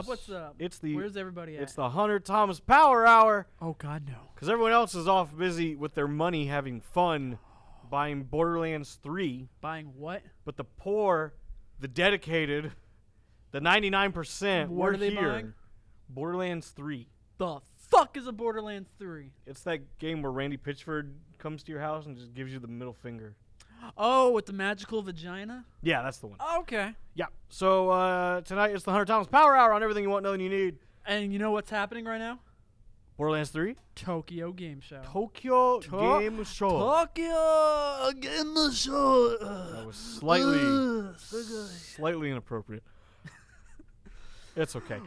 up? What's up? Where's everybody at? It's the Hunter Thomas Power Hour. Oh God, no. Because everyone else is off busy with their money, having fun, buying Borderlands 3. Buying what? But the poor, the dedicated, the 99%, What we're are they here. buying? Borderlands 3. The fuck is a Borderlands 3? It's that game where Randy Pitchford comes to your house and just gives you the middle finger. Oh, with the magical vagina? Yeah, that's the one. Oh, okay. Yeah. So tonight it's the Hunter Thomas Power Hour on everything you want, nothing you need. And you know what's happening right now? Borderlands 3? Tokyo Game Show. Tokyo Game Show. Tokyo Game Show. That was slightly inappropriate. It's okay.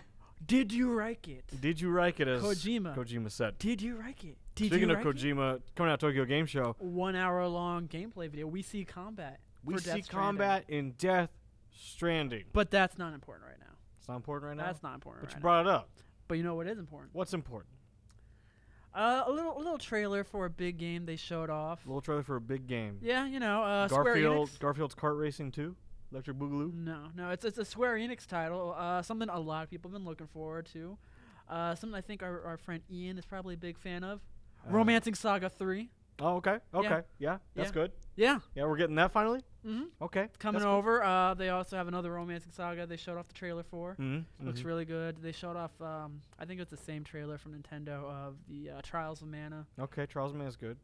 Did you like it? Did you like it, as Kojima said? Did you like it? Speaking of Kojima, coming out Tokyo Game Show. 1 hour long gameplay video. We see combat. We see combat in Death Stranding. But that's not important right now. It's not important right now? That's not important but right now. you brought it up. But you know what is important? What's important? A little trailer for a big game they showed off. A little trailer for a big game. Yeah, you know, Square Enix. Garfield's Kart Racing 2? Electric Boogaloo? No, it's a Square Enix title. Something a lot of people have been looking forward to. Something I think our friend Ian is probably a big fan of. Romancing Saga 3. Oh, okay. Yeah, that's good. Yeah. Yeah, we're getting that finally? Mm-hmm. Okay. Coming over. They also have another Romancing Saga they showed off the trailer for. Mm-hmm. Looks really good. They showed off, I think it's the same trailer from Nintendo of the Trials of Mana. Okay, Trials of Mana is good.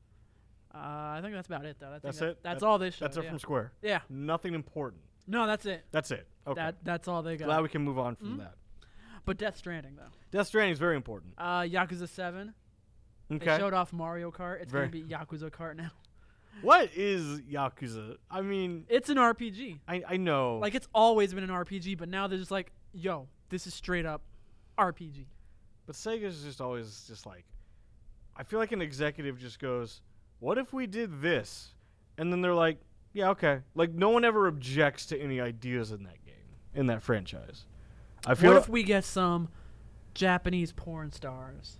I think that's about it, though. That's it? That's all they showed. That's it from Square? Yeah. Nothing important? No, that's it. That's it. Okay. That's all they got. Glad we can move on from that. But Death Stranding, though. Death Stranding is very important. Yakuza 7. Okay. They showed off Mario Kart. It's going to be Yakuza Kart now. What is Yakuza? I mean... It's an RPG. I know. Like, it's always been an RPG, but now they're just like, yo, this is straight up RPG. But Sega's just always just like... I feel like an executive just goes, what if we did this? And then they're like, yeah, okay. Like, no one ever objects to any ideas in that game, in that franchise. I feel. What if we get some Japanese porn stars?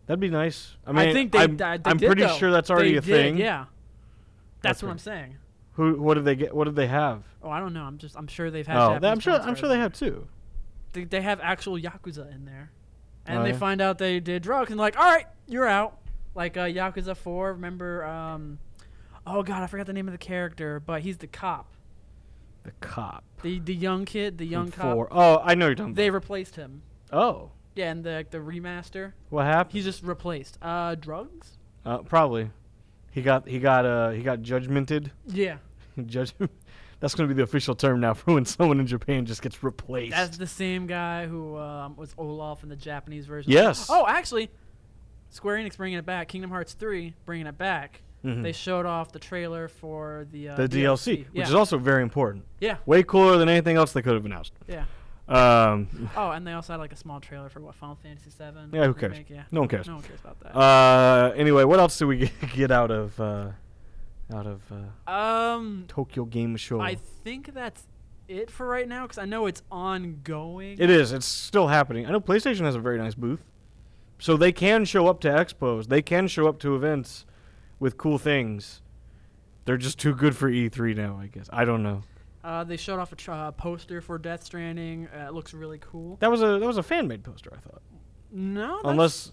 That'd be nice. I mean, I think I'm pretty sure that's already a thing. Yeah, that's what I'm saying. What did they get? What did they have? Oh, I don't know. I'm sure they've had. Oh, Japanese I'm sure they have too. They have actual Yakuza in there, and they find out they did drugs and like, all right, you're out. Like Yakuza 4. Remember? Oh God, I forgot the name of the character, but he's the cop. The cop. The young kid, the young cop. 4. Oh, I know you're talking about. They replaced him. Oh. Yeah, and the remaster. What happened? He's just replaced. Drugs? Probably. He got judgmented. Yeah. That's going to be the official term now for when someone in Japan just gets replaced. That's the same guy who was Olaf in the Japanese version. Yes. Oh, actually, Square Enix bringing it back. Kingdom Hearts 3 bringing it back. Mm-hmm. They showed off the trailer for the DLC, which is also very important. Yeah. Way cooler than anything else they could have announced. Yeah. Oh, and they also had like a small trailer for Final Fantasy VII. Yeah, who cares? Remake, yeah. No one cares. No one cares about that. Anyway, what else did we get out of Tokyo Game Show? I think that's it for right now because I know it's ongoing. It is. It's still happening. I know PlayStation has a very nice booth, so they can show up to expos. They can show up to events with cool things. They're just too good for E3 now, I guess. I don't know. They showed off a poster for Death Stranding. It looks really cool. That was a fan-made poster, I thought. No, unless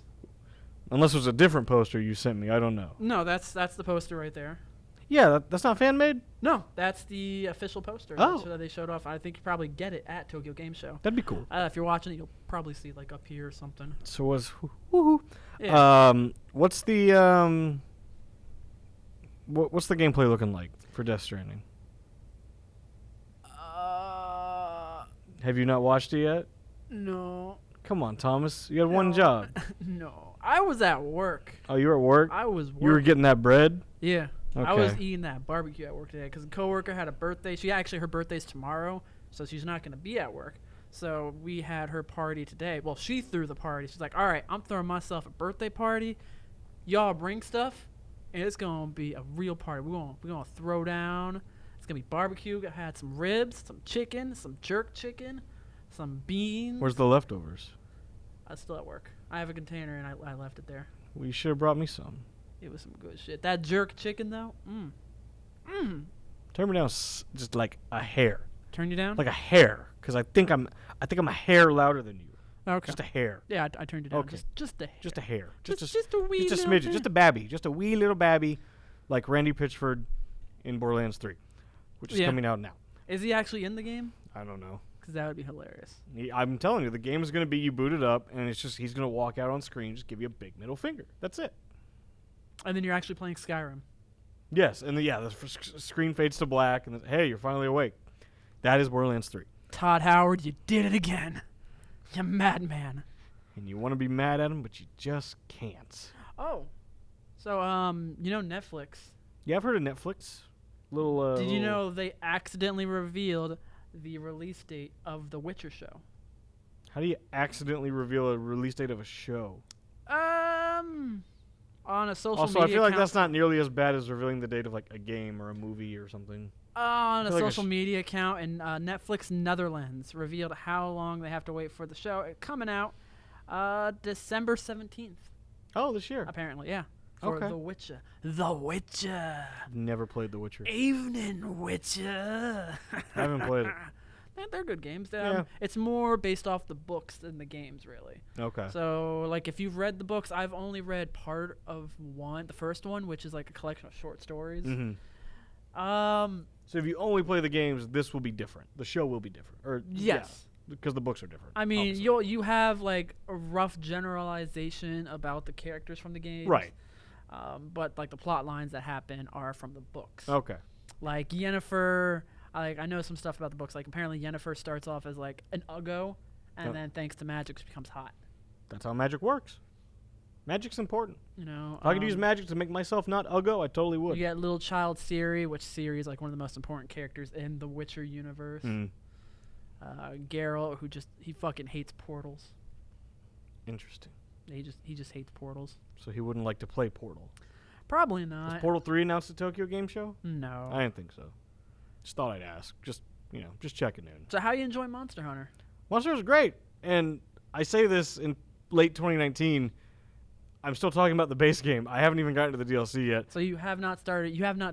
it was a different poster you sent me. I don't know. No, that's the poster right there. Yeah, that's not fan-made? No, that's the official poster. Oh. That they showed off. I think you probably get it at Tokyo Game Show. That'd be cool. If you're watching it, you'll probably see it like up here or something. So woohoo. Yeah. What's the what's the gameplay looking like for Death Stranding? Have you not watched it yet? No. Come on, Thomas. You had one job. No. I was at work. Oh, you were at work? I was working. You were getting that bread? Yeah. Okay. I was eating that barbecue at work today because a coworker had a birthday. Her birthday's tomorrow, so she's not going to be at work. So we had her party today. Well, she threw the party. She's like, all right, I'm throwing myself a birthday party. Y'all bring stuff, and it's going to be a real party. We're gonna throw down. It's going to be barbecue. I had some ribs, some chicken, some jerk chicken, some beans. Where's the leftovers? I was still at work. I have a container, and I left it there. Well, you should have brought me some. It was some good shit. That jerk chicken, though, Turn me down just like a hair. Turn you down? Like a hair, because I think I'm a hair louder than you. Okay. Just a hair. Yeah, I turned it down. Okay. Just a hair. Just a hair. Just a wee Just a little smidget. bit. Just a babby. Just a wee little babby, like Randy Pitchford in Borderlands 3, which is coming out now. Is he actually in the game? I don't know. Because that would be hilarious. I'm telling you, the game is going to be you boot it up, and it's just he's going to walk out on screen, just give you a big middle finger. That's it. And then you're actually playing Skyrim. Yes, and the screen fades to black, and hey, you're finally awake. That is Borderlands 3. Todd Howard, you did it again. You madman. And you want to be mad at him, but you just can't. Oh. So, Netflix. Yeah, I've heard of Netflix. Did you know they accidentally revealed the release date of The Witcher show? How do you accidentally reveal a release date of a show? On a social Also, media I feel like account. that's not nearly as bad as revealing the date of like a game or a movie or something. On a feel like social media account in Netflix Netherlands revealed how long they have to wait for the show. Coming out December 17th, Oh, this year. apparently, yeah. For Okay. The Witcher. The Witcher. I've never played The Witcher. Evening Witcher. I haven't played it. They're good games. Yeah. It's more based off the books than the games, really. Okay. So, like, if you've read the books, I've only read part of the first one, which is like a collection of short stories. Mm-hmm. Um, So if you only play the games, this will be different. The show will be different. Or yes. because the books are different. I mean, obviously. you have like a rough generalization about the characters from the games, Right. But like the plot lines that happen are from the books. Okay. Like Yennefer, I know some stuff about the books. Like apparently Yennefer starts off as like an Uggo, and then thanks to magic she becomes hot. That's how magic works. Magic's important. You know, If I could use magic to make myself not Uggo, I totally would. You get little child Ciri, which Ciri is like one of the most important characters in the Witcher universe. Mm. Geralt, he fucking hates portals. Interesting. He just hates portals. So he wouldn't like to play Portal. Probably Was not. Portal 3 announced at Tokyo Game Show? No. I didn't think so. Just thought I'd ask. Just checking in. So how you enjoy Monster Hunter? Monster Hunter's great. And I say this in late 2019. I'm still talking about the base game. I haven't even gotten to the DLC yet. So you have not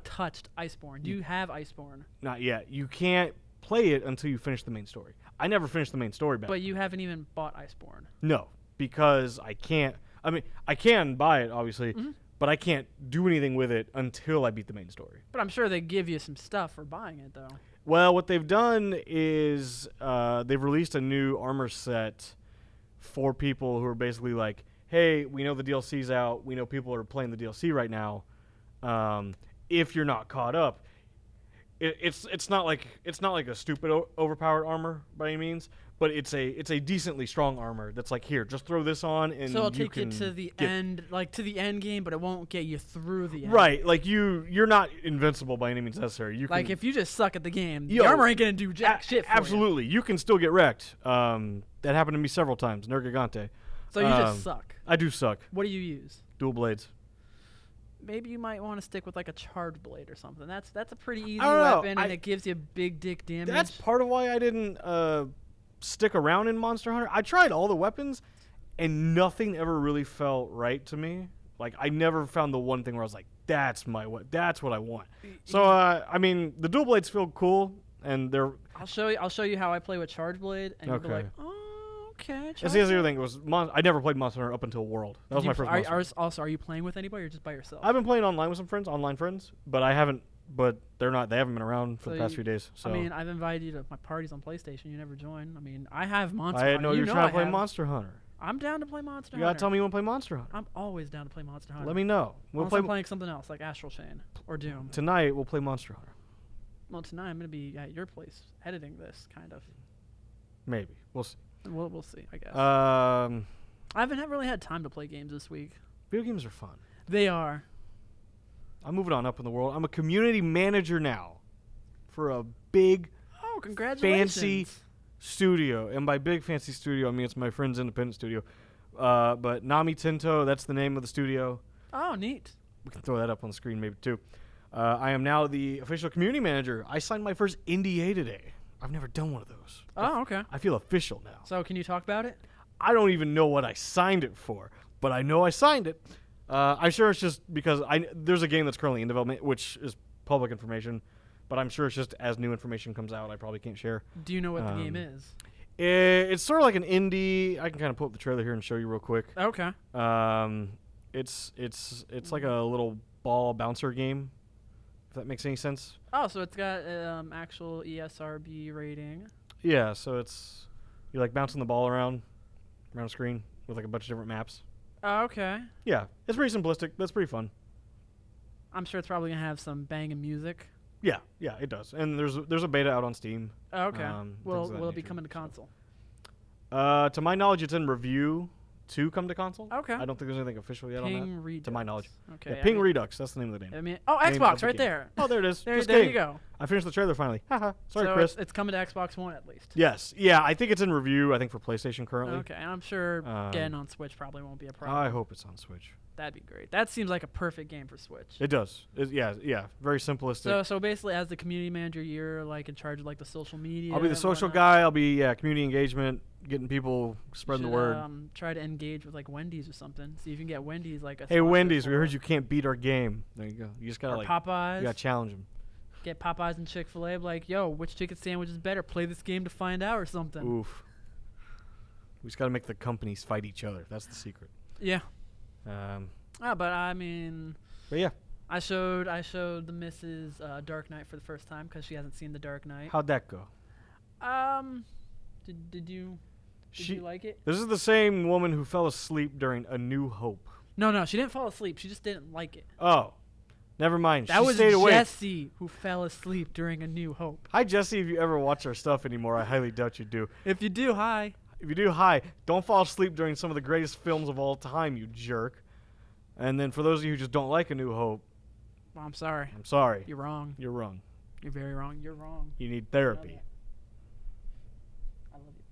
touched Iceborne. Do you have Iceborne? Not yet. You can't play it until you finish the main story. I never finished the main story back. But you haven't even bought Iceborne. No, because I can't. I mean, I can buy it, obviously, but I can't do anything with it until I beat the main story. But I'm sure they give you some stuff for buying it, though. Well, what they've done is they've released a new armor set for people who are basically like, hey, we know the DLC's out. We know people are playing the DLC right now. If you're not caught up, it's not like a stupid overpowered armor by any means, but it's a decently strong armor that's like, here, just throw this on and So it'll you take you can to the get end, like to the end game, but it won't get you through the end. right. Like you're not invincible by any means necessary. You Like can, if you just suck at the game, Yo, the armor ain't gonna do jack shit for you. absolutely, you can still get wrecked. That happened to me several times. Nergigante. So you just suck. I do suck. What do you use? Dual blades. Maybe you might want to stick with like a charge blade or something. That's a pretty easy I don't know. weapon, and it gives you big dick damage. That's part of why I didn't stick around in Monster Hunter. I tried all the weapons, and nothing ever really felt right to me. Like I never found the one thing where I was like, "That's that's what I want." So I mean, the dual blades feel cool, and they're. I'll show you how I play with charge blade, and you'll be Okay. like, oh, okay. That's the other thing. I never played Monster Hunter up until World. That was my first. Monster Hunter. Also, are you playing with anybody or just by yourself? I've been playing online with some friends, online friends, but I haven't. But they haven't been around for So the past you- few days. So I mean, I've invited you to my parties on PlayStation. You never join. I mean, I have Monster I Hunter. didn't know you were know trying I to play have. Monster Hunter. I'm down to play Monster You Hunter. gotta tell me you want to play Monster Hunter. I'm always down to play Monster Hunter. Let me know. We'll Unless play I'm playing something else, like Astral Chain or Doom. tonight. We'll play Monster Hunter. Well, tonight I'm gonna be at your place editing this, kind of. Maybe we'll see. We'll see, I guess. I I haven't really had time to play games this week. video games are fun. They are. I'm moving on up in the world. I'm a community manager now for a big Oh, congratulations. fancy studio, and by big fancy studio, I mean it's my friend's independent studio. But Nami Tinto, that's the name of the studio. Oh, neat. We can throw that up on the screen maybe too. I am now the official community manager. I signed my first NDA today. I've never done one of those. Oh, okay. I feel official now. So can you talk about it? I don't even know what I signed it for, but I know I signed it. I'm sure it's just because there's a game that's currently in development, which is public information, but I'm sure it's just as new information comes out, I probably can't share. Do you know what the game is? It's sort of like an indie. I can kind of pull up the trailer here and show you real quick. Okay. It's like a little ball bouncer game. If that makes any sense. Oh, so it's got actual ESRB rating. Yeah, so it's you like bouncing the ball around a screen with like a bunch of different maps. Oh, okay. Yeah, it's pretty simplistic. That's pretty fun. I'm sure it's probably gonna have some banging music. Yeah, it does. And there's a beta out on Steam. Oh, okay. Will Will it be coming to console? To my knowledge, it's in review to come to console. Okay. I don't think there's anything official yet on Ping that. Redux. To my knowledge. Okay. Yeah, Ping Redux. That's the name of the game. I mean, Name of Xbox the right game. there. Oh, there it is. There Just you kidding. go. I finished the trailer finally. Haha. Sorry, So Chris. it's coming to Xbox One at least. Yes. Yeah, I think it's in review. I think for PlayStation currently. Okay, and I'm sure getting on Switch probably won't be a problem. I hope it's on Switch. That'd be great. That seems like a perfect game for Switch. It does. Yeah. Very simplistic. So basically, as the community manager, you're like in charge of like the social media. I'll be the and social whatnot. guy. I'll be community engagement, getting people spreading the Should, word. Try to engage with like Wendy's or something. See if you can get Wendy's like a. Hey sponsor Wendy's, we for heard it. you can't beat our game. There you go. You just gotta Or like Popeyes. you gotta challenge them. Get Popeyes and Chick-fil-A. Like, yo, which chicken sandwich is better? Play this game to find out or something. Oof. We just gotta make the companies fight each other. That's the secret. Yeah. But But I mean, yeah, I showed the missus Dark Knight for the first time because she hasn't seen the Dark Knight. how'd that go? Did you She. like it? This is the same woman who fell asleep during A New Hope. No, she didn't fall asleep. She just didn't like it. Oh, never mind. That she was stayed awake. Jesse who fell asleep during A New Hope. Hi Jesse, if you ever watch our stuff anymore, I highly doubt you do. If you do, hi. If you do, hi. Don't fall asleep during some of the greatest films of all time, you jerk. And then for those of you who just don't like A New Hope, Well, I'm sorry. I'm sorry. You're wrong. You're wrong. You're very wrong. You're wrong. You need therapy. I love you.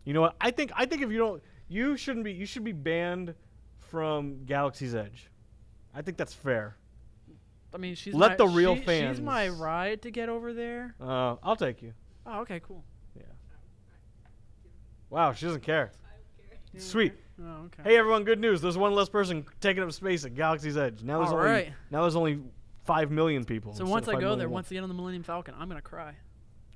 You know what? I think if you don't, you should be banned from Galaxy's Edge. I think that's fair. I mean, she's Let my, the real She's fans- my ride to get over there. I'll take you. Oh, okay, cool. Yeah. Wow, she doesn't care. Sweet. Oh, okay. Hey everyone, good news. There's one less person taking up space at Galaxy's Edge. Now there's Alright. only 5 million people. So instead once of I 5 go million there, one. once I get on the Millennium Falcon, I'm gonna cry.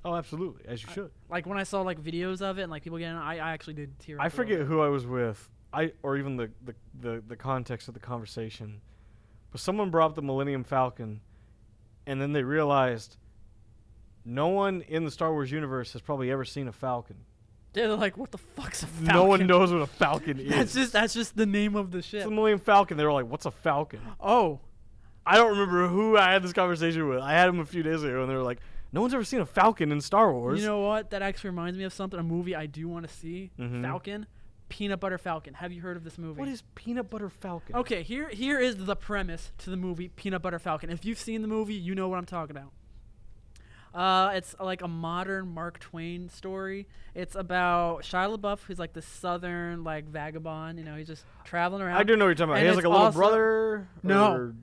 Oh, absolutely, as you should. Like when I saw like videos of it and like people getting, I actually did tear up. I a little forget bit. who I was with, or even the context of the conversation, but someone brought up the Millennium Falcon, and then they realized no one in the Star Wars universe has probably ever seen a Falcon. They're like, what the fuck's a Falcon? No one knows what a Falcon is. That's just the name of the It's ship. the Millennium Falcon. They were like, "What's a Falcon?" Oh, I don't remember who I had this conversation with. I had him a few days ago, and they were like, "No one's ever seen a Falcon in Star Wars." you know what? That actually reminds me of something. A movie I do want to see. Mhm. Falcon, Peanut Butter Falcon. Have you heard of this movie? What is Peanut Butter Falcon? Okay, here is the premise to the movie Peanut Butter Falcon. If you've seen the movie, you know what I'm talking about. It's like a modern Mark Twain story. It's about Shia LaBeouf, who's like the southern like vagabond. You know, he's just traveling around. I do know what you're talking about. And He has it's like a little also- brother. No, or-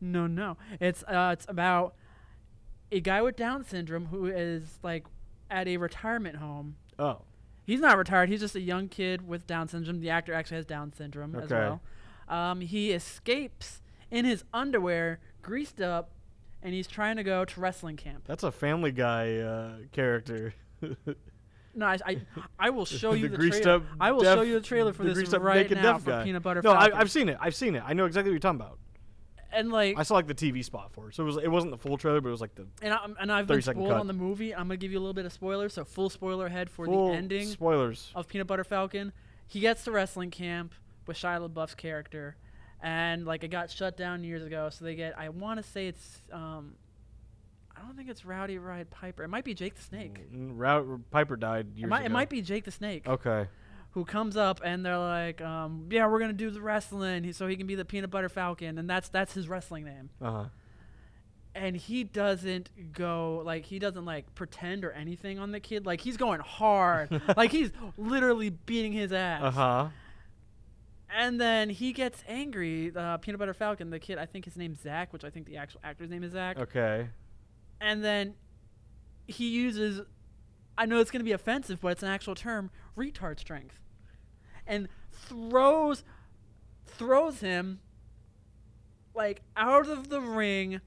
no. It's about a guy with Down syndrome who is like at a retirement home. Oh. He's not retired. He's just a young kid with Down syndrome. The actor actually has Down syndrome as Okay. well. He escapes in his underwear, greased up, and he's trying to go to wrestling camp. That's a Family Guy character. No, I will show you The the greased trailer. up I will deaf- show you the trailer for the this greased up right naked now deaf for guy. Peanut Butter No, Falcon. I've seen it. I know exactly what you're talking about. And like, I saw like the TV spot for it. So it wasn't the full trailer, but it was like the and I've been 30-second spoiled cut. on the movie. I'm gonna give you a little bit of spoilers. So full spoiler ahead for full the ending spoilers. of Peanut Butter Falcon. He gets to wrestling camp with Shia LaBeouf's character, and like it got shut down years ago. So they get, I want to say it's I don't think it's Rowdy Ride Piper. It might be Jake the Snake. Piper died years ago. It might be Jake the Snake. Okay. Who comes up and they're like, yeah, we're gonna do the wrestling, so he can be the Peanut Butter Falcon, and that's his wrestling name. Uh-huh. And he doesn't go like he doesn't like pretend or anything on the kid. Like he's going hard, like he's literally beating his ass. Uh-huh. And then he gets angry. Peanut Butter Falcon, the kid, I think his name's Zach, which I think the actual actor's name is Zach. Okay. And then he uses, I know it's going to be offensive, but it's an actual term, retard strength. And throws him like out of the ring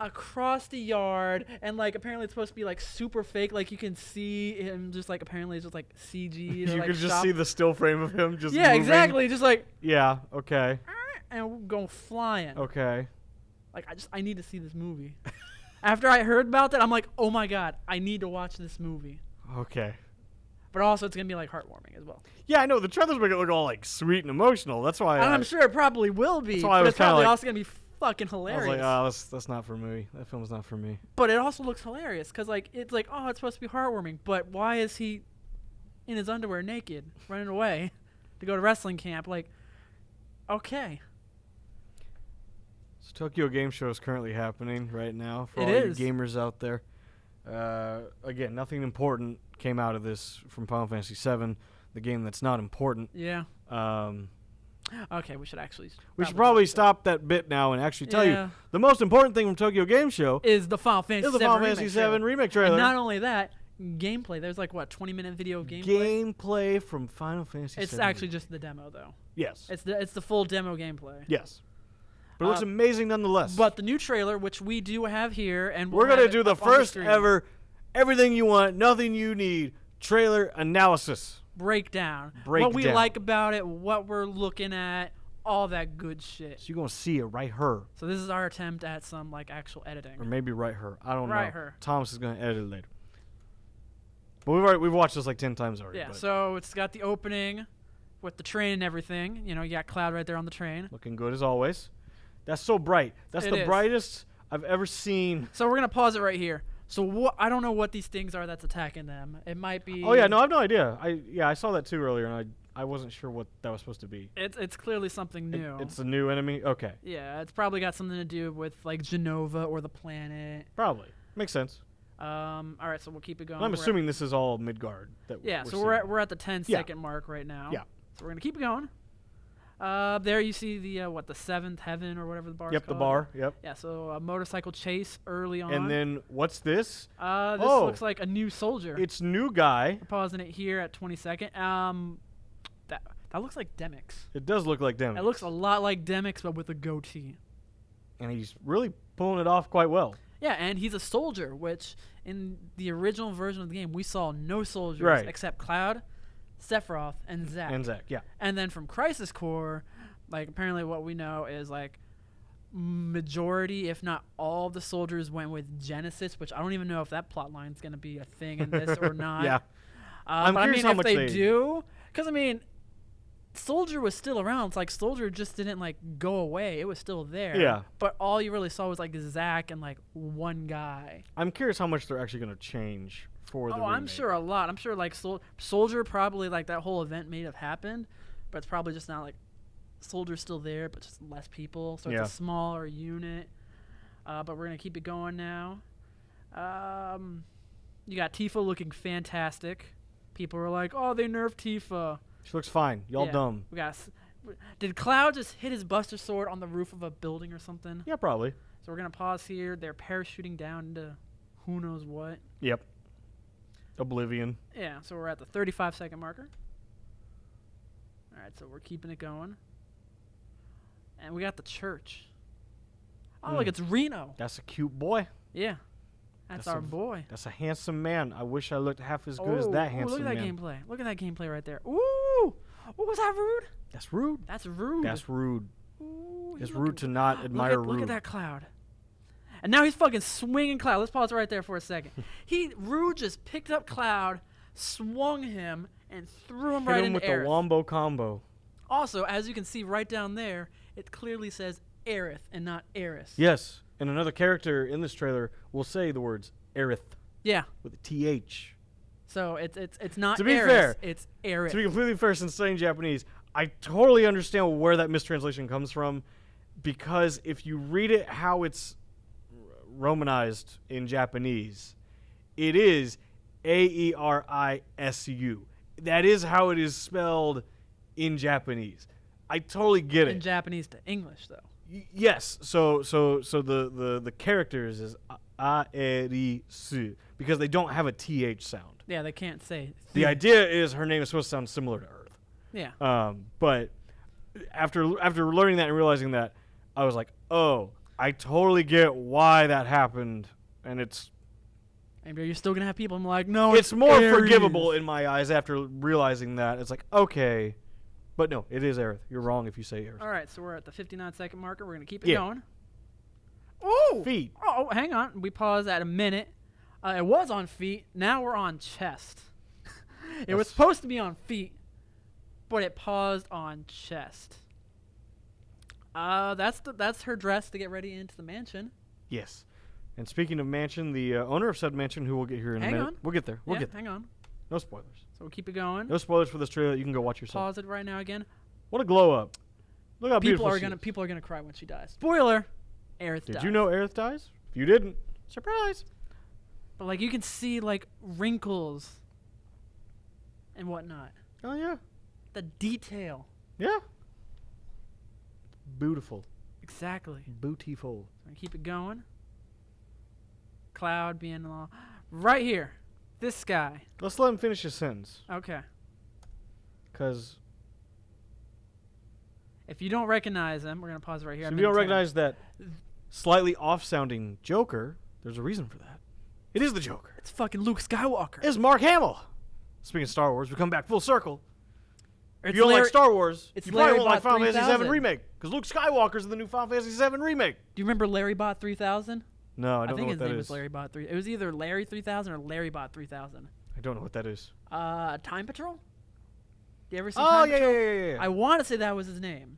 across the yard, and like apparently it's supposed to be like super fake. Like you can see him just like apparently it's just like CG. You like could just see the still frame of him just moving. exactly, just like Yeah, okay. and we're going flying. Okay. Like I need to see this movie. After I heard about that, I'm like, oh my god, I need to watch this movie. Okay. But also it's gonna be like heartwarming as well. Yeah, I know the trailers make it look all like sweet and emotional. That's why. And I'm sure it probably will be. That's why I but was it's probably kinda like- also gonna be fucking I hilarious. was like, oh, that's not for me. That film's not for me. But it also looks hilarious because like it's like, oh, it's supposed to be heartwarming, but why is he in his underwear naked running away to go to wrestling camp? Like, okay. So Tokyo Game Show is currently happening right now for It all is. you gamers out there. Again, nothing important came out of this from Final Fantasy VII, the game that's not important. Yeah. Um, Okay, we should actually. we should probably stop that bit now and actually tell you Yeah. the most important thing from Tokyo Game Show Is the Final Fantasy is the VII Final remake Fantasy trailer. VII remake And trailer. not only that, gameplay. There's like what 20-minute video of gameplay. Gameplay from Final Fantasy It's VII. actually just the demo though. Yes. It's the full demo gameplay. Yes. But it looks amazing nonetheless. But the new trailer, which we do have here, and we're going going to to do the first ever everything you want, nothing you need trailer analysis. breakdown. What we Breakdown. like about it, what we're looking at, all that good shit. So you're going to see it right her. So this is our attempt at some like actual editing. Or maybe right her. I don't know. Right her. Thomas is going to edit it later. But we've watched this like 10 times already. Yeah, but so it's got the opening with the train and everything. You know, you got Cloud right there on the train. looking good as always. That's so bright. That's It the is. brightest I've ever seen. So we're gonna pause it right here. So I don't know what these things are that's attacking them. It might be. Oh yeah, no, I have no idea. I saw that too earlier, and I wasn't sure what that was supposed to be. It's clearly something new. It's a new enemy. Okay, Yeah, it's probably got something to do with like Genova or the planet. probably makes sense. All right, so we'll keep it going. I'm We're at- assuming this is all Midgard. Yeah, so seeing. we're at the 10-second mark right now. Yeah. So we're gonna keep it going. There you see the the seventh heaven or whatever the bar. Yep, the bar. Yep. Yeah, so a motorcycle chase early on. And then what's this? this oh. looks like a new soldier. It's new guy. We're pausing it here at 22nd. That looks like Demix. It does look like them. It looks a lot like Demix, but with a goatee. And he's really pulling it off quite well. Yeah, and he's a soldier, which in the original version of the game we saw no soldiers Right. except Cloud, Sephiroth, and Zack. And Zack, yeah. And then from Crisis Core, like apparently what we know is like majority, if not all, of the soldiers went with Genesis, which I don't even know if that plot line's gonna be a thing in this or not. Yeah. I'm but I curious mean, how if much they they- do, because I mean, Soldier was still around. It's like Soldier just didn't like go away; it was still there. Yeah. But all you really saw was like Zack and like one guy. I'm curious how much they're actually going to change for the Oh, I'm remake. sure a lot. I'm sure like Soldier probably like that whole event may have happened, but it's probably just not like Soldier's still there, but just less people. So Yeah. it's a smaller unit. But we're gonna keep it going now. You got Tifa looking fantastic. People are like, "Oh, they nerfed Tifa." She looks fine. Y'all Yeah. dumb. We got. Did Cloud just hit his Buster Sword on the roof of a building or something? Yeah, probably. So we're gonna pause here. They're parachuting down into who knows what. Yep. Oblivion. Yeah. So we're at the 35-second marker. All right. So we're keeping it going. And we got the church. Oh, look, it's Reno. That's a cute boy. Yeah. That's our boy. That's a handsome man. I wish I looked half as good as that handsome Look at that man. gameplay. Look at that gameplay right there. Ooh. Oh, was that rude? That's rude. That's rude. That's rude. Ooh, It's he's rude to not admire rude. Look at that Cloud. And now he's fucking swinging Cloud. Let's pause right there for a second. Rude just picked up Cloud, swung him, and threw him Hit right him into with Aerith. the wombo combo. Also, as you can see right down there, it clearly says Aerith and not Eris. Yes, and another character in this trailer will say the words Aerith Yeah. with a TH. So it's not To be Eris, fair, it's Aerith. To be completely fair, since studying Japanese, I totally understand where that mistranslation comes from, because if you read it how it's Romanized in Japanese, it is Aerisu. That is how it is spelled in Japanese. I totally get in it. Japanese to English though. Yes. So the characters is Aerisu because they don't have a TH sound. Yeah, they can't say. The idea is her name is supposed to sound similar to Earth. Yeah. But after learning that and realizing that, I was like, oh, I totally get why that happened, and And you're still gonna have people. I'm like, no, it's more Ares. forgivable in my eyes after realizing that. It's like, okay, but no, it is Aerith. You're wrong if you say Aerith. All right, so we're at the 59-second marker. We're gonna keep it Yeah. going. Oh, Feet. Oh, hang on. We paused at a minute. It was on feet. Now we're on chest. It was That's- supposed to be on feet, but it paused on chest. That's her dress to get ready into the mansion. Yes. And speaking of mansion, the owner of said mansion, who we'll get here in a Hang minute. on. We'll get there. We'll Yeah, get there. hang on. No spoilers. So we'll keep it going. No spoilers for this trailer. You can go watch yourself. Pause it right now again. What a glow up. Look how beautiful she is. People are gonna cry when she dies. Spoiler. Aerith Did dies. you know Aerith dies? If you didn't, surprise. But like you can see like wrinkles and whatnot. Oh, yeah. The detail. Yeah. Beautiful. Exactly. Bootiful. So I keep it going. Cloud being along. Right here. This guy. Let's let him finish his sentence. Okay. Because If you don't recognize him, we're going to pause right here. if you don't recognize that slightly off-sounding Joker, there's a reason for that. It is the Joker. It's fucking Luke Skywalker. It's Mark Hamill. Speaking of Star Wars, we come back full circle. If It's you don't like Larry- Star Wars, it's you probably Larry won't like Bot Final Fantasy 3000. VII Remake. Because Luke Skywalker's in the new Final Fantasy VII Remake. Do you remember Larry Bot 3000? No, I don't think know his what that name is. was Larry Bot 3. It was either Larry 3000 or Larry Bot 3000. I don't know what that is. Time Patrol? You ever see Oh, Time yeah, Patrol? yeah. I want to say that was his name.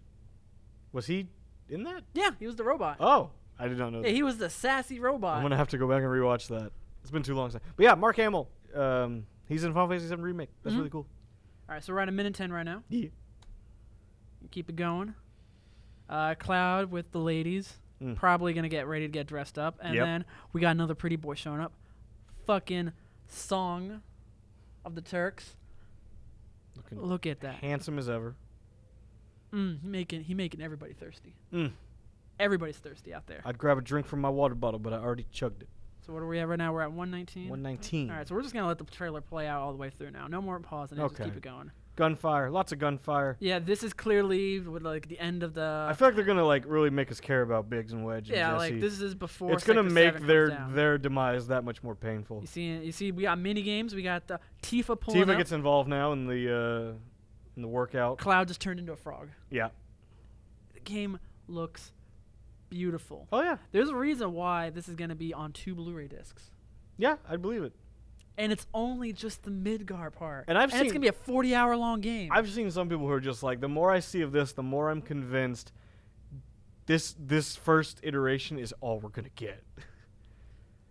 Was he in that? Yeah, he was the robot. Oh, I did not know Yeah, that. he was the sassy robot. I'm going to have to go back and rewatch that. It's been too long since. But yeah, Mark Hamill. He's in Final Fantasy VII Remake. That's Mhm. really cool. All right, so we're at a minute 10 right now. Yeah. Keep it going. Cloud with the ladies. Mm. Probably going to get ready to get dressed up. And Yep. then we got another pretty boy showing up. Fucking Song of the Turks. Looking Look at that. handsome as ever. He making everybody thirsty. Mm. Everybody's thirsty out there. I'd grab a drink from my water bottle, but I already chugged it. So what are we at right now? We're at 119. 119. All right, so we're just going to let the trailer play out all the way through now. No more pausing. Just Okay. keep it going. Gunfire. Lots of gunfire. Yeah, this is clearly with like the end of the. I feel like they're gonna like really make us care about Biggs and Wedge and yeah, Jesse. like this is before. It's gonna Sector make 7 their comes down. their demise that much more painful. You see, we got mini games. We got the Tifa pulling Tifa up. gets involved now in the workout. Cloud just turned into a frog. Yeah. The game looks beautiful. Oh yeah. There's a reason why this is gonna be on 2 Blu-ray discs, Yeah, I believe it. and it's only just the Midgar part. And it's gonna be a 40-hour long game. I've seen some people who are just like, the more I see of this, the more I'm convinced this first iteration is all we're gonna get.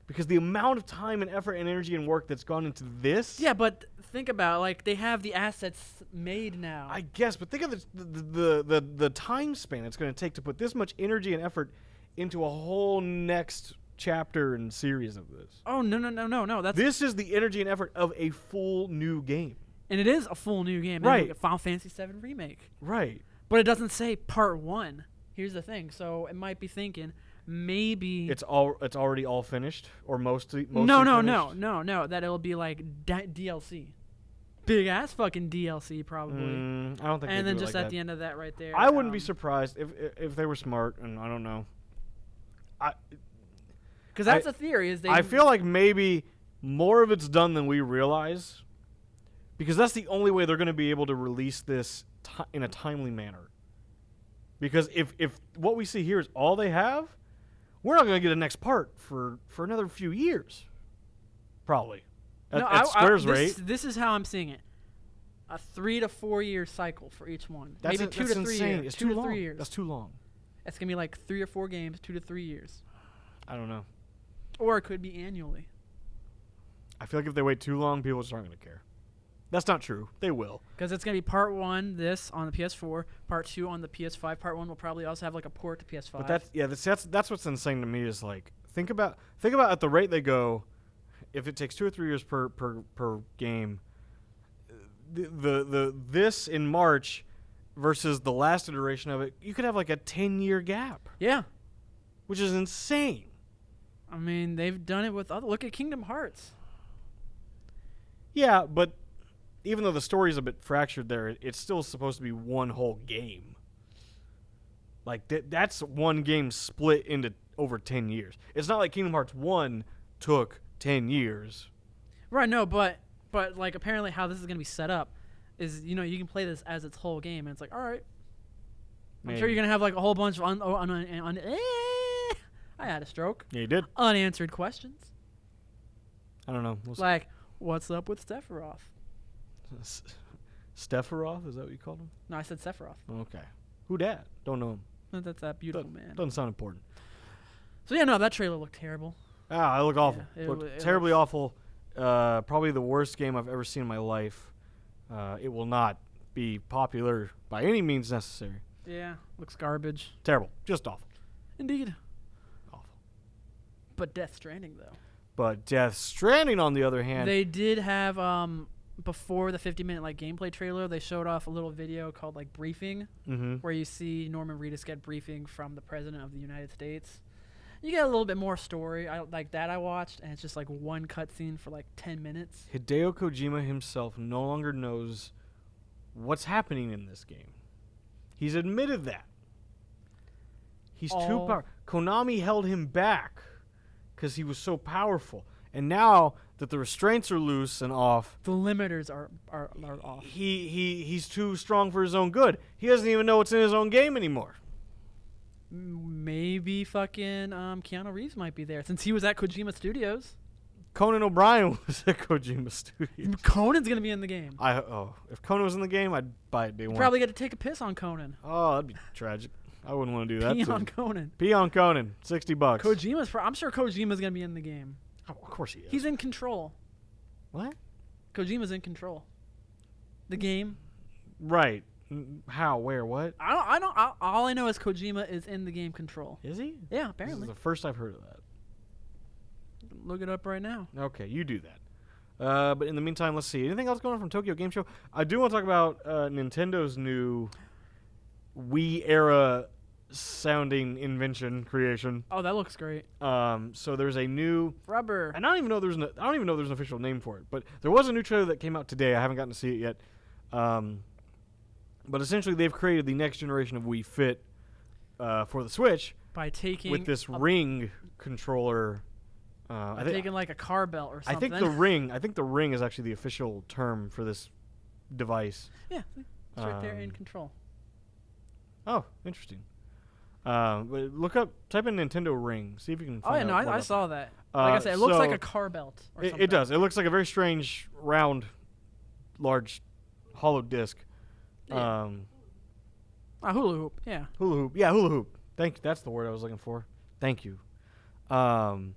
Because the amount of time and effort and energy and work that's gone into this. yeah, but think about it, like they have the assets made now. I guess, but think of the time span it's going to take to put this much energy and effort into a whole next chapter and series of this. oh no! That's This is the energy and effort of a full new game. and it is a full new game. Right. Look at Final Fantasy VII Remake. Right. But it doesn't say part 1. Here's the thing. So it might be thinking maybe It's already all finished or mostly no, finished? that it'll be like DLC. Big ass fucking DLC probably. I don't think And they then do it just like at that. the end of that right there. I wouldn't be surprised if they were smart, and I don't know. Cuz that's a theory is they I feel like maybe more of it's done than we realize, because that's the only way they're going to be able to release this in a timely manner. Because if what we see here is all they have, we're not going to get a next part for another few years, probably. At Square's rate. This is how I'm seeing it. A 3 to 4 year cycle for each one. That's Maybe 2 to 3 insane. years. It's 2 too to long. 3 years. That's too long. It's going to be like 3 or 4 games, 2 to 3 years. I don't know. Or it could be annually. I feel like if they wait too long, people just aren't going to care. That's not true. They will. Because it's going to be part 1, this, on the PS4, part 2 on the PS5. Part 1 will probably also have like a port to PS5. But that's what's insane to me is like think about at the rate they go, if it takes 2 or 3 years per game, this in March versus the last iteration of it, you could have like a 10-year gap, Yeah. which is insane. I mean, they've done it with other. Look at Kingdom Hearts. Yeah, but even though the story is a bit fractured there, it's still supposed to be one whole game. Like that's one game split into over 10 years. It's not like Kingdom Hearts 1 took 10 years. Right, no, but like apparently how this is gonna be set up is you can play this as its whole game, and it's like, all right, I'm sure you're gonna have like a whole bunch of I had a stroke. Yeah, you did. Unanswered questions. I don't know. Like, what's up with Sephiroth? Sephiroth? Is that what you called him? No, I said Sephiroth. Okay. Who dat? Don't know him. That's that beautiful man. Doesn't sound important. So yeah, no, that trailer looked terrible. Ah, it looked awful. Yeah, Looked terribly awful. Probably the worst game I've ever seen in my life. It will not be popular by any means necessary. Yeah, looks garbage. Terrible. Just awful. Indeed. Awful. But Death Stranding, though. But Death Stranding, on the other hand... They did have, before the 50-minute gameplay trailer, they showed off a little video called, Briefing, where you see Norman Reedus get briefing from the President of the United States. You get a little bit more story. I watched, and it's just, one cutscene for, 10 minutes. Hideo Kojima himself no longer knows what's happening in this game. He's admitted that. He's too powerful. Konami held him back because he was so powerful. And now that the restraints are loose and off, the limiters are off. He's too strong for his own good. He doesn't even know what's in his own game anymore. Maybe fucking Keanu Reeves might be there since he was at Kojima Studios. Conan O'Brien was at Kojima Studios. Conan's gonna be in the game. If Conan was in the game, I'd buy it day one. Probably get to take a piss on Conan. Oh, that'd be tragic. I wouldn't want to do that. Pee on Conan. Pee on Conan. $60. I'm sure Kojima's gonna be in the game. Oh, of course he is. He's in control. What? Kojima's in control. The game. Right. How? Where? What? I don't. All I know is Kojima is in the game Control. Is he? Yeah, apparently. This is the first I've heard of that. Look it up right now. Okay, you do that. But in the meantime, let's see. Anything else going on from Tokyo Game Show? I do want to talk about Nintendo's new Wii era sounding invention creation. Oh, that looks great. So there's a new rubber. And I don't even know there's an official name for it, but there was a new trailer that came out today. I haven't gotten to see it yet. But essentially, they've created the next generation of Wii Fit for the Switch by taking with this ring controller. Taking a car belt or something. I think the ring is actually the official term for this device. Yeah, it's right there in Control. Oh, interesting. But type in Nintendo Ring, see if you can find out. Oh, yeah, no, I saw that. Like I said, it looks like a car belt or something. It does. It looks like a very strange, round, large, hollow disc. Yeah. A hula hoop, yeah. Hula hoop. Yeah, hula hoop. That's the word I was looking for. Thank you. And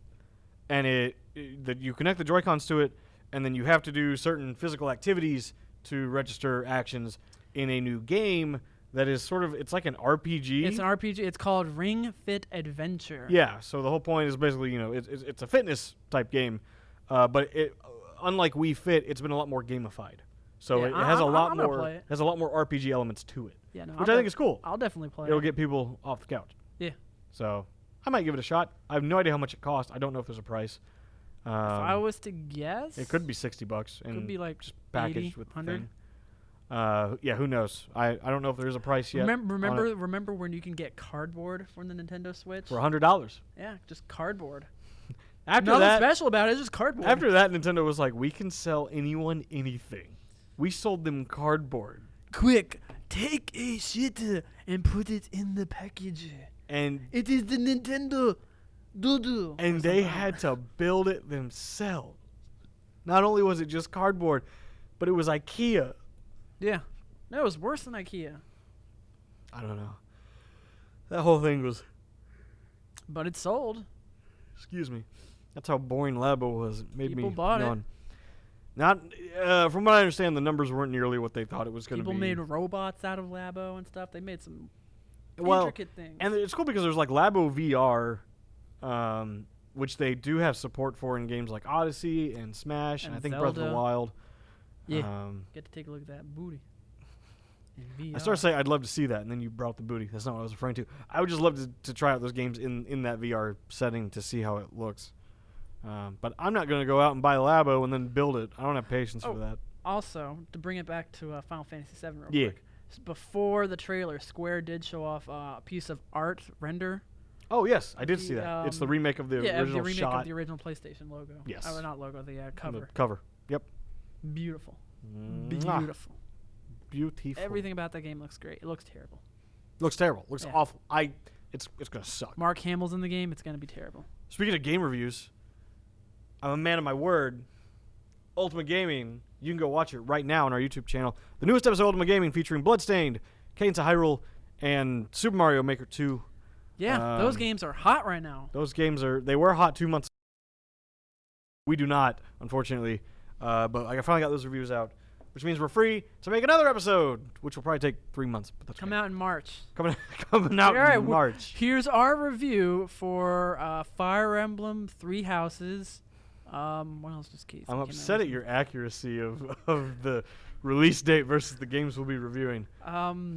you connect the Joy-Cons to it, and then you have to do certain physical activities to register actions in a new game that is it's like an RPG. It's an RPG. It's called Ring Fit Adventure. Yeah, so the whole point is basically, it's a fitness type game, but unlike Wii Fit, it's been a lot more gamified. So yeah, it has a lot more RPG elements to it. Yeah, no, which I think is cool. I'll definitely play. It'll get people off the couch. Yeah. So I might give it a shot. I have no idea how much it costs. I don't know if there's a price. If I was to guess, it could be $60. And could be just packaged 80, with 100. the thing. Yeah, who knows? I don't know if there's a price yet. Remember when you can get cardboard from the Nintendo Switch for $100? Yeah, just cardboard. Nothing special about it. It's just cardboard. After that, Nintendo was like, we can sell anyone anything. We sold them cardboard. Quick, take a shit and put it in the package. And it is the Nintendo doo-doo. And they had to build it themselves. Not only was it just cardboard, but it was IKEA. Yeah. No, it was worse than IKEA. I don't know. That whole thing was... But it sold. Excuse me. That's how boring Labo was. It made People me bought yawn. it. Not, from what I understand, the numbers weren't nearly what they thought it was going to be. People made robots out of Labo and stuff. They made some intricate things. And it's cool because there's Labo VR, which they do have support for in games like Odyssey and Smash, and I think Zelda. Breath of the Wild. Yeah. Get to take a look at that booty. I started saying I'd love to see that, and then you brought up the booty. That's not what I was referring to. I would just love to try out those games in that VR setting to see how it looks. But I'm not going to go out and buy Labo and then build it. I don't have patience for that. Also, to bring it back to Final Fantasy VII real quick. Before the trailer, Square did show off a piece of art render Oh yes, I did see that. It's the remake of the original the remake shot. of the original PlayStation logo. Yes. Not logo, the On cover. the cover. Yep. Beautiful. Mwah. Beautiful. Beautiful. Everything about that game looks great. It looks terrible. Looks terrible. Looks Yeah. awful. It's gonna suck. Mark Hamill's in the game. It's gonna be terrible. Speaking of game reviews, I'm a man of my word. Ultimate Gaming. You can go watch it right now on our YouTube channel. The newest episode of Ultimate Gaming featuring Bloodstained, Cadence of Hyrule, and Super Mario Maker 2. Yeah, those games are hot right now. Those games they were hot 2 months ago. We do not, unfortunately. But I finally got those reviews out, which means we're free to make another episode, which will probably take 3 months. But that's Come okay. out in March. Coming out All right, in March. Here's our review for Fire Emblem Three Houses. What else just came I'm out upset at recently? your accuracy of the release date versus the games we'll be reviewing.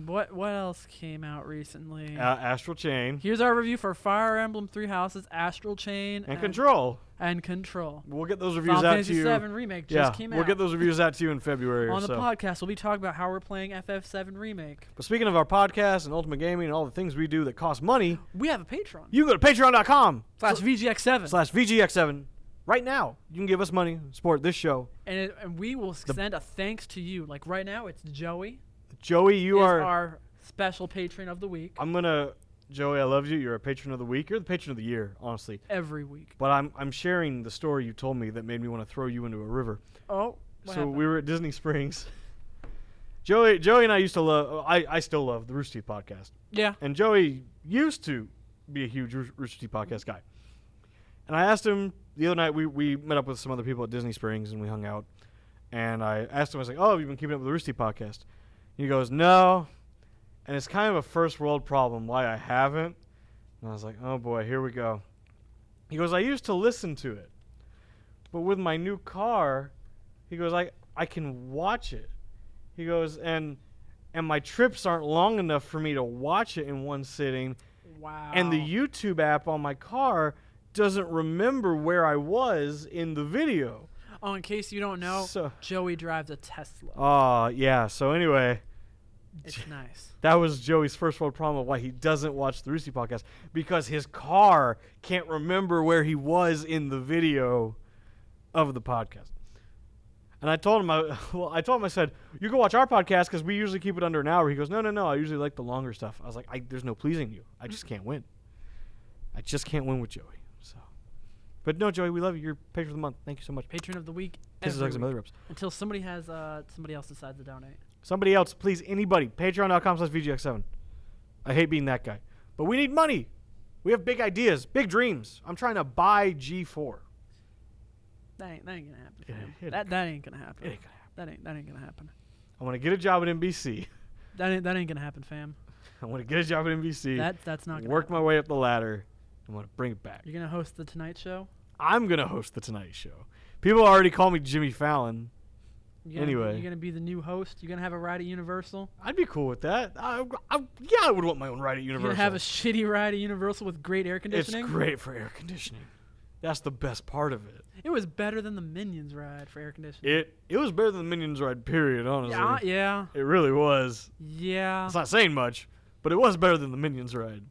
What else came out recently? Astral Chain Here's our review for Fire Emblem Three Houses, Astral Chain, and Control. And Control. We'll get those reviews Final out Fantasy to you. VII Remake just came out. We'll get those reviews out to you in February on or the so. podcast. We'll be talking about how we're playing FF7 Remake. But speaking of our podcast and Ultimate Gaming and all the things we do that cost money, We have a Patreon. you can go to patreon.com /VGX7. /VGX7 right now. You can give us money, support this show. And we will send a thanks to you. Like right now, it's Joey. Joey, you is are our special patron of the week. Joey, I love you. You're a patron of the week. You're the patron of the year, honestly. Every week. But I'm sharing the story you told me that made me want to throw you into a river. Oh, what happened? We were at Disney Springs. Joey and I used to love. I still love the Rooster Teeth podcast. Yeah. And Joey used to be a huge Rooster Teeth podcast guy. And I asked him the other night. We met up with some other people at Disney Springs and we hung out. And I asked him, I was like, "Oh, have you been keeping up with the Rooster Teeth podcast?" And he goes, "No." And it's kind of a first world problem why I haven't. And I was like, "Oh boy, here we go." He goes, "I used to listen to it, but with my new car," he goes, I can watch it. He goes, and my trips aren't long enough for me to watch it in one sitting. Wow. And the YouTube app on my car doesn't remember where I was in the video." Oh, in case you don't know, Joey drives a Tesla. Oh, yeah. So anyway, It's nice. that was Joey's first world problem of why he doesn't watch the Rooster Teeth podcast, because his car can't remember where he was in the video of the podcast. And I told him, I said, "You can watch our podcast because we usually keep it under an hour." He goes, No, I usually like the longer stuff. I was like, "There's no pleasing you. I just can't win. I just can't win with Joey." So, but no, Joey, we love you. You're patron of the month. Thank you so much. Patron of the week. Kisses, hugs, and mother rubs. Until somebody else decides to donate. Somebody else, please, anybody. Patreon.com/VGX7. I hate being that guy. But we need money. We have big ideas, big dreams. I'm trying to buy G4. That ain't gonna happen. Yeah, Fam. That ain't gonna happen. It ain't gonna happen. That ain't gonna happen. I want to get a job at NBC. That ain't gonna happen, fam. I want to get a job at NBC. That's not gonna work happen. my way up the ladder. I want to bring it back. You're gonna host the Tonight Show. I'm gonna host the Tonight Show. People already call me Jimmy Fallon. Anyway. You're gonna be the new host. You're gonna have a ride at Universal. I'd be cool with that. I would want my own ride at Universal. You're gonna have a shitty ride at Universal with great air conditioning. It's great for air conditioning. That's the best part of it. It was better than the Minions ride for air conditioning. It was better than the Minions ride, period, honestly. Yeah. It really was. Yeah. It's not saying much, but it was better than the Minions ride.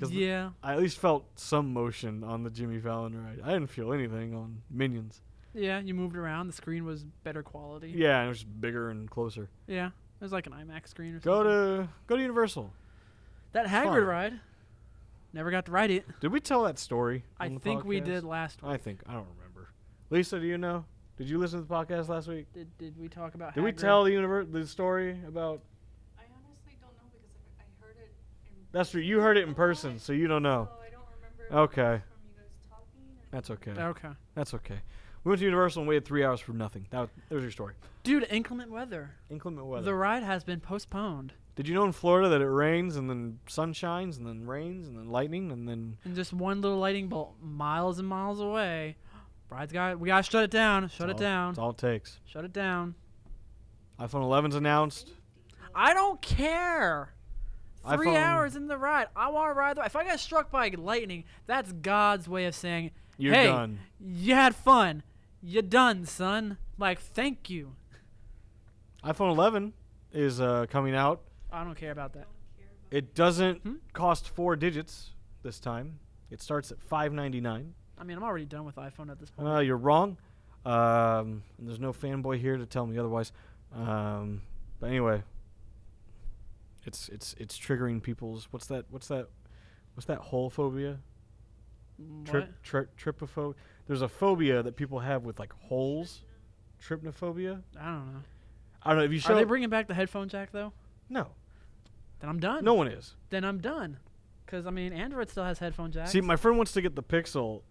Yeah. I at least felt some motion on the Jimmy Fallon ride. I didn't feel anything on Minions. Yeah, you moved around. The screen was better quality. Yeah, and it was just bigger and closer. Yeah. It was like an IMAX screen or something. Go to Universal. That Hagrid ride. Never got to ride it. Did we tell that story? I on the think we podcast? did last week. I don't remember. Lisa, do you know? Did you listen to the podcast last week? Did we talk about Did we Hagrid? tell the story about... I honestly don't know because I heard it in That's true. You heard it in person, so you don't know. So I don't remember Okay. from you guys talking. That's okay. Okay. That's okay. We went to Universal and waited 3 hours for nothing. That was your story. Dude, inclement weather. Inclement weather. The ride has been postponed. Did you know in Florida that it rains and then sun shines and then rains and then lightning and then... And just one little lightning bolt miles and miles away. We gotta shut it down. Shut it down. That's all it takes. Shut it down. iPhone 11's announced. I don't care. 3 iPhone- hours in the ride. I want to ride the. If I get struck by lightning, that's God's way of saying, You're "Hey, done. you had fun. You're done, son." Like, thank you. iPhone 11 is coming out. I don't care about that. It doesn't Hmm? cost 4 digits. this time. It starts at $599. I mean, I'm already done with iPhone at this point. You're wrong. And there's no fanboy here to tell me otherwise. But anyway, it's triggering people's what's that hole phobia? What? Trypophobia. There's a phobia that people have with like holes. Trypnophobia. I don't know. I don't know. If you show Are they bringing back the headphone jack though? no, Then I'm done. no one is. Then I'm done. Because, I mean, Android still has headphone jacks. See, my friend wants to get the Pixel,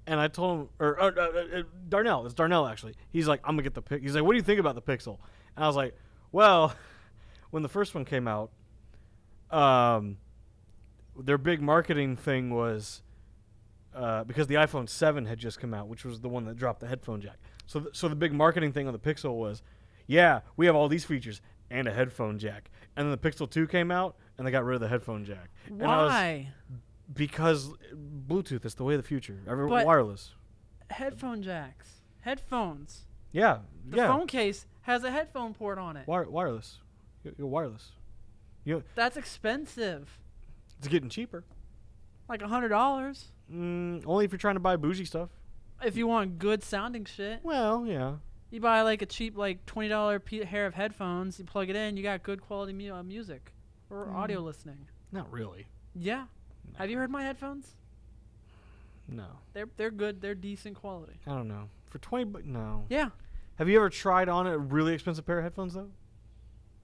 and I told him, Darnell, it's Darnell actually. He's like, I'm gonna get the Pixel. He's like, what do you think about the Pixel? And I was like, well, when the first one came out, their big marketing thing was because the iPhone 7 had just come out, which was the one that dropped the headphone jack. So the big marketing thing on the Pixel was, yeah, we have all these features and a headphone jack. And then the Pixel 2 came out, and they got rid of the headphone jack. And Why? Because Bluetooth is the way of the future. But- Wireless. Headphone jacks. Headphones. Yeah. The yeah. phone case has a headphone port on it. Wireless. You're wireless. That's expensive. It's getting cheaper. Like $100. Only if you're trying to buy bougie stuff. If you want good sounding shit. Well, yeah. You buy like a cheap like $20 pair of headphones, you plug it in, you got good quality music or audio listening. Not really. Yeah. No. Have you heard my headphones? No. They're good. They're decent quality. I don't know. For 20 bucks, no. Yeah. Have you ever tried on a really expensive pair of headphones, though?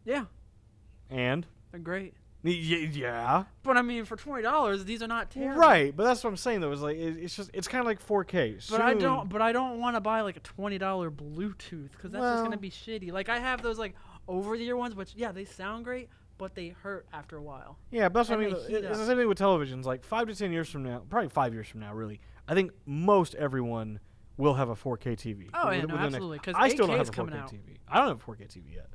Yeah. And? They're great. Yeah. But I mean, for $20, these are not terrible. Right, but that's what I'm saying though. Is like it's kind of like 4K. But I don't want to buy like a $20 Bluetooth because that's just gonna be shitty. Like I have those like over-the-ear ones, which yeah, they sound great, but they hurt after a while. Yeah, but that's what I And mean. they heat It's the up. same thing with televisions. Like 5 to 10 years from now, probably 5 years from now, really. I think most everyone will have a 4K TV. Oh yeah, within no, the next- absolutely. Because I still 8K don't is have a coming 4K out. TV. I don't have a 4K TV yet.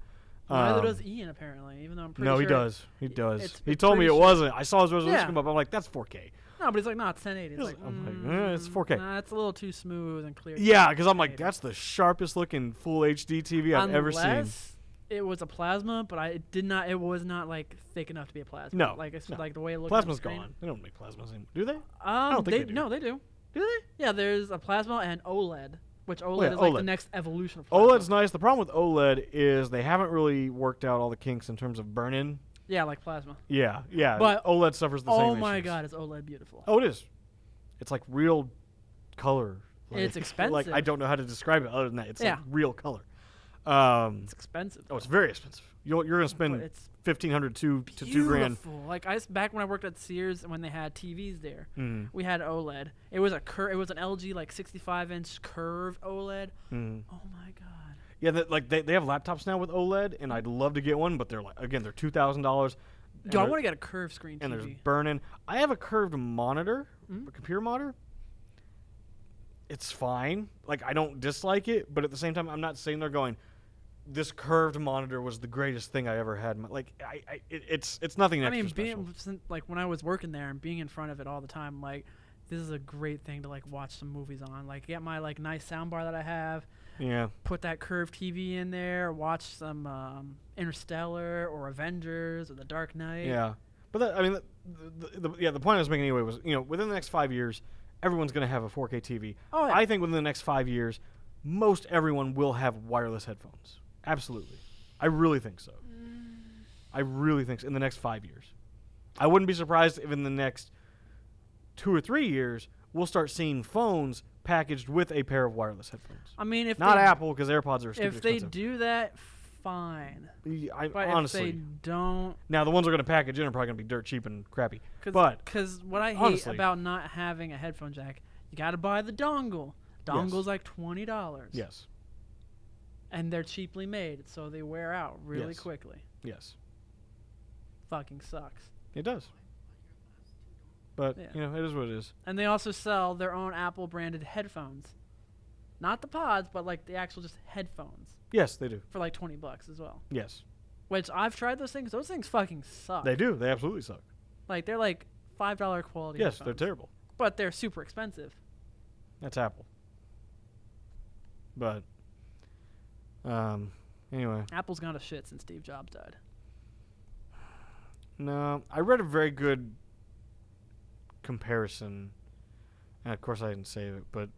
Neither does Ian apparently, even though I'm pretty No, sure. he does. He does. it's He told me pretty it sure- wasn't. I saw his resolution Yeah. come up. I'm like, that's 4K. No, but he's like, no, it's 1080. It's He's like, I'm like, it's 4K. Nah, it's a little too smooth and clear. Yeah, because I'm like, 1080. that's the sharpest looking full HD TV I've ever seen. Unless it was a plasma, but it was not like thick enough to be a plasma. No, Like it's no. like the way it looks. on the Plasma's screen. gone. They don't make plasmas anymore. Do they? Don't think they do. No, they do. Do they? Yeah, there's a plasma and OLED, which OLED yeah, is like OLED. the next evolution of plasma. OLED's nice. The problem with OLED is they haven't really worked out all the kinks in terms of burn-in. Yeah, like plasma. Yeah. But- OLED suffers the same Oh my issues. god, is OLED beautiful? Oh, it is. It's like real color. It's expensive. Like I don't know how to describe it other than that. It's Yeah. like real color. It's expensive. Oh, it's very expensive. You're gonna but spend it's $1,500 to $2,000. beautiful. Like back when I worked at Sears when they had TVs there, Mm. we had OLED. It was it was an LG like 65-inch curved OLED. Mm. Oh my god. Yeah, they have laptops now with OLED, and I'd love to get one, but they're like they're $2,000. Dude, I want to get a curved screen And there's TV. burn-in. I have a curved monitor, Mm. a computer monitor. It's fine. Like I don't dislike it, but at the same time, I'm not sitting there going, "This curved monitor was the greatest thing I ever had." Like it's nothing I extra mean, special. like when I was working there and being in front of it all the time, like this is a great thing to like watch some movies on. Like get my like nice soundbar that I have, Yeah. put that curved TV in there, watch some Interstellar or Avengers or The Dark Knight. Yeah. But that, I mean, the point I was making anyway was, within the next 5 years, everyone's going to have a 4K TV. Oh, yeah. I think within the next 5 years, most everyone will have wireless headphones. Absolutely. I really think so. I really think so in the next 5 years. I wouldn't be surprised if in the next 2 or 3 years, we'll start seeing phones packaged with a pair of wireless headphones. I mean, if Not they, Apple, because AirPods are stupid if they expensive. do that, fine. But Honestly. if they don't, Now, the ones they're going to package in are probably going to be dirt cheap and crappy. because what I hate honestly. about not having a headphone jack, you got to buy the dongle. Dongle's like $20. Yes. And they're cheaply made, so they wear out really Yes. quickly. Yes. Fucking sucks. It does. But, Yeah. it is what it is. And they also sell their own Apple branded headphones. Not the pods, but like the actual just headphones Yes, they do. for like $20 as well. Yes. Which I've tried those things. Those things fucking suck. They do. They absolutely suck. Like they're like $5 quality. Yes, they're headphones. terrible. But they're super expensive. That's Apple. But, anyway. Apple's gone to shit since Steve Jobs died. No, I read a very good comparison, and of course I didn't save it, but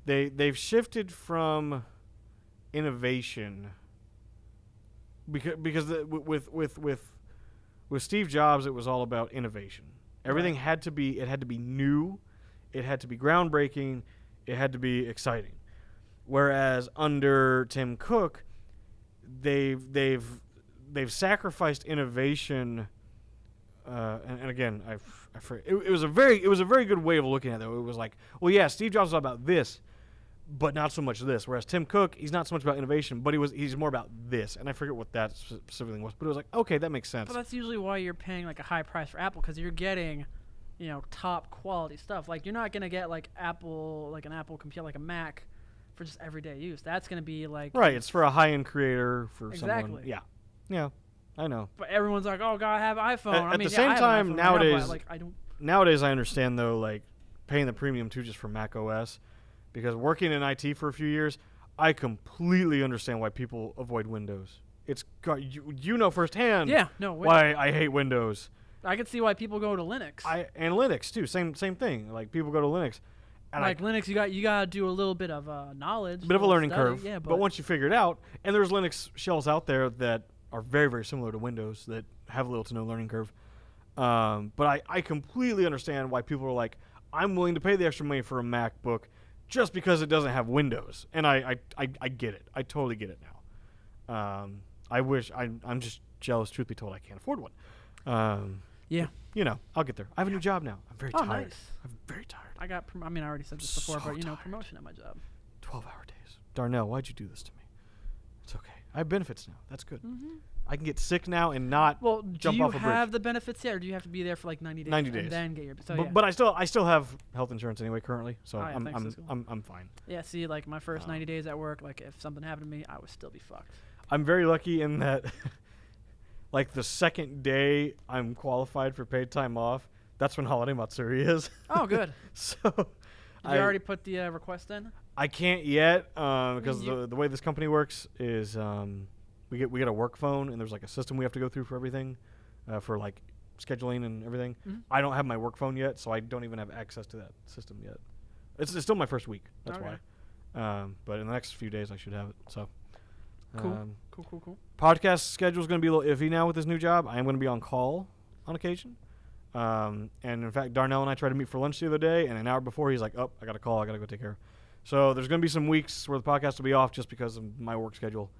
they've shifted from innovation because with Steve Jobs it was all about innovation. Everything had to be new, it had to be groundbreaking, it had to be exciting. Whereas under Tim Cook, they've sacrificed innovation. And again, it was a very good way of looking at it. It was like, well, yeah, Steve Jobs was about this, but not so much this. Whereas Tim Cook, he's not so much about innovation, but he's more about this. And I forget what that specifically was, but it was like, okay, that makes sense. But that's usually why you're paying like a high price for Apple, because you're getting, top quality stuff. Like you're not gonna get like an Apple computer, like a Mac, for just everyday use. That's gonna be like Right, it's for a high-end creator, for Exactly. someone. Yeah, I know. But everyone's like, oh, God, I have an iPhone. At the same I have time, an iPhone. I don't nowadays- buy- like I don't. Nowadays, I understand though, like paying the premium too just for Mac OS, because working in IT for a few years, I completely understand why people avoid Windows. It's you know firsthand. Yeah, no. Wait. Why I hate Windows. I can see why people go to Linux. And Linux too. Same thing. Like people go to Linux. And like Linux, you gotta do a little bit of knowledge, bit of a learning study. curve. Yeah, but once you figure it out, and there's Linux shells out there that are very, very similar to Windows that have little to no learning curve. But I completely understand why people are like, I'm willing to pay the extra money for a MacBook just because it doesn't have Windows. And I get it. I totally get it now. I'm just jealous, truth be told, I can't afford one. yeah. I'll get there. I have a new job now. I'm very Oh, tired. nice. I'm very tired. I got. I already said this before, So but tired. promotion at my job. 12-hour days. Darnell, why'd you do this to me? It's okay. I have benefits now. That's good. Mm-hmm. I can get sick now and not Well, jump do you off a bridge. have the benefits yet, or do you have to be there for like 90 days? 90 days. And then get your. So But I still have health insurance anyway currently, so Oh, yeah, thanks, that's cool. I'm fine. yeah. See, like my first 90 days at work, like if something happened to me, I would still be fucked. I'm very lucky in that like the second day I'm qualified for paid time off, that's when holiday Matsuri is. Oh, good. So Did you already put the request in? I can't yet because you- the way this company works is we get a work phone and there's like a system we have to go through for everything for like scheduling and everything. Mm-hmm. I don't have my work phone yet, so I don't even have access to that system yet. It's still my first week. That's Okay. why. But in the next few days, I should have it. So Cool. Cool. podcast schedule is going to be a little iffy now with this new job. I am going to be on call on occasion. And in fact, Darnell and I tried to meet for lunch the other day, and an hour before, he's like, "Oh, I got a call. I got to go take care of." So there's going to be some weeks where the podcast will be off just because of my work schedule,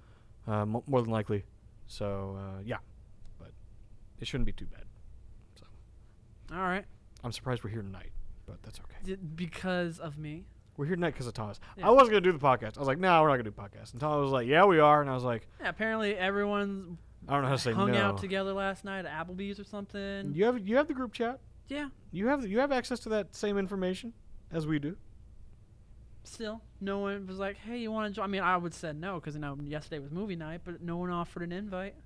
more than likely. So yeah, but it shouldn't be too bad. So All right. I'm surprised we're here tonight, but that's okay. Because of me. We're here tonight because of Thomas. Yeah. I wasn't going to do the podcast. I was like, "No, we're not going to do the podcast." And Thomas was like, "Yeah, we are." And I was like, Yeah. Apparently, everyone "I don't know how to say hung no." out together last night at Applebee's or something. You have the group chat. Yeah. You have access to that same information as we do. Still, no one was like, "Hey, you want to join?" I mean, I would said no because yesterday was movie night, but no one offered an invite.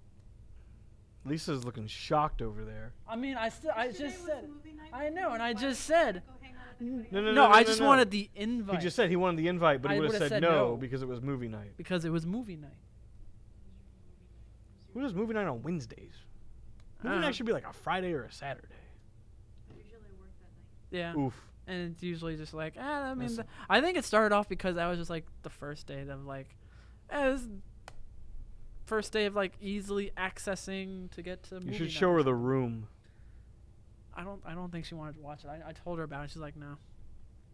Lisa's looking shocked over there. I mean, I Yesterday just was said. movie night I for know, me, and I why just don't you said. go hang out at the movie No, night? no, I just no. wanted the invite. He just said he wanted the invite, but I he would have would've said said no no. because it was movie night. because it was movie night. Who does movie night on Wednesdays? I Movie don't know. night should be like a Friday or a Saturday. I usually work that night. Yeah. Oof. And it's usually just like, I mean, That's- I think it started off because that was just like the first day of like, this first day of like easily accessing to get to. You movie should night show or her the something. room. I don't think she wanted to watch it. I told her about it. She's like, no,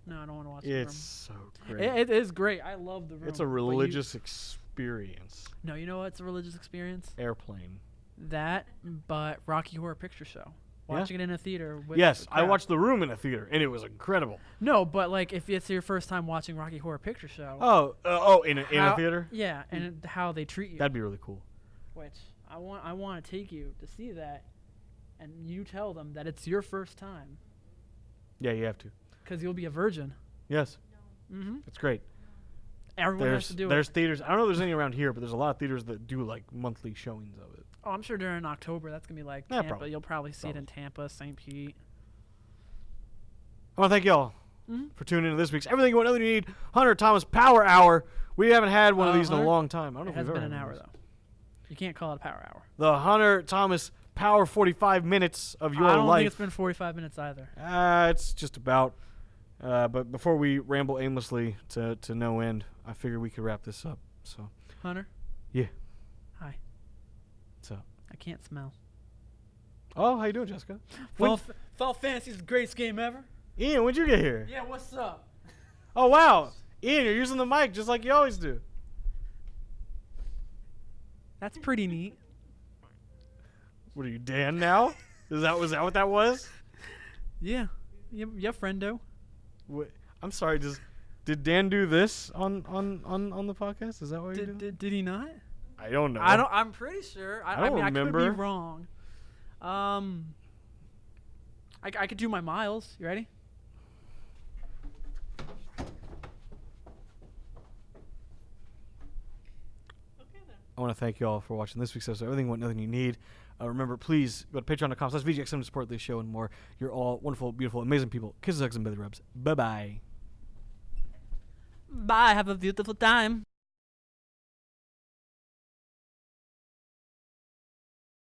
I don't want to watch It's so the room. great. It is great. I love the room. It's a but you- religious experience. No, you know what's a religious experience? Airplane. That, but Rocky Horror Picture Show. Yeah. Watching it in a theater. With Yes, the I crowd. watched The Room in a theater, and it was incredible. No, but like if it's your first time watching Rocky Horror Picture Show. In a how- theater? Yeah, and how they treat you. That'd be really cool. Which I want to take you to see that, and you tell them that it's your first time, Yeah, you have to. because you'll be a virgin. Yes, Mm-hmm. it's great. Everyone has to do There's it. theaters. I don't know if there's any around here, but there's a lot of theaters that do like monthly showings of it. Oh, I'm sure during October that's gonna be like Yeah, Tampa. probably. You'll probably see it in Probably. Tampa, St. Pete. I want to thank y'all Mhm. for tuning in to this week's Everything You Want to Know You Need Hunter Thomas Power Hour. We haven't had one of these in a Hunter, long time. I don't know It if has we've been ever an had hour one of though. You can't call it a power hour. these. The Hunter Thomas power 45 minutes of your I don't life. think it's been 45 minutes either. It's just about. But before we ramble aimlessly to no end, I figured we could wrap this up. So. Hunter? Yeah. Hi. What's up? I can't smell. Oh, how you doing, Jessica? Final Fantasy is the greatest game ever. Ian, when'd you get here? Yeah, what's up? Oh, wow. Ian, you're using the mic just like you always do. That's pretty neat. What are you, Dan now? Was that what that was? Yeah. Yeah, friendo. What? I'm sorry, did Dan do this on the podcast? Is that what you did? Did he not? I don't know. I'm pretty sure. I don't mean, remember. I could be wrong. I could do my miles. You ready? I want to thank you all for watching this week's episode. Everything, nothing you need. Remember, please go to patreon.com/VGXM to support this show and more. You're all wonderful, beautiful, amazing people. Kisses, hugs, and belly rubs. Bye-bye. Bye. Have a beautiful time.